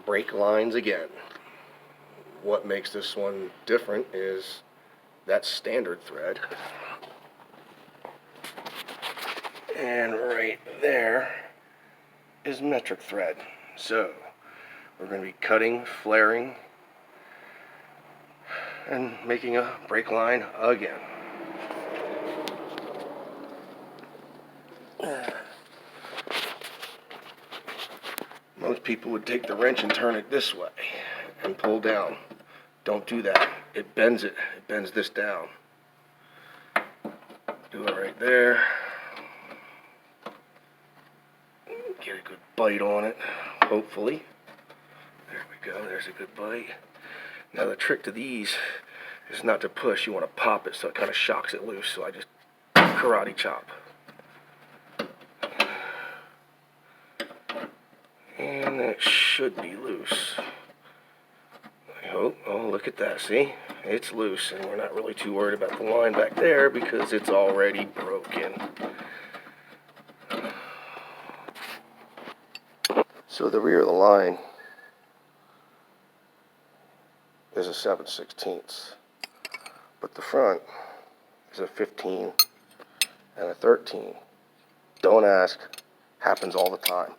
brake lines again. What makes this one different is that's standard thread. And right there is metric thread. So we're going to be cutting, flaring, and making a brake line again. Most people would take the wrench and turn it this way and pull down. Don't do that. It bends it. It bends this down. Do it right there. Get a good bite on it, hopefully. There we go. There's a good bite. Now the trick to these is not to push. You want to pop it so it kind of shocks it loose. So I just karate chop. And it should be loose. I hope. Oh, look at that. See? It's loose, and we're not really too worried about the line back there because it's already broken. So the rear of the line is a 7/16, but the front is a 15 and a 13. Don't ask. Happens all the time.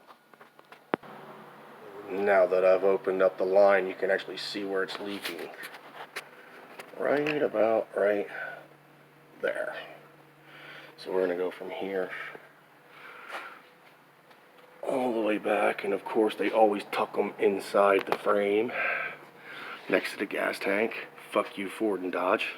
Now that I've opened up the line, you can actually see where it's leaking. Right about right there. So we're going to go from here all the way back, and of course they always tuck them inside the frame next to the gas tank. Fuck you, Ford and Dodge.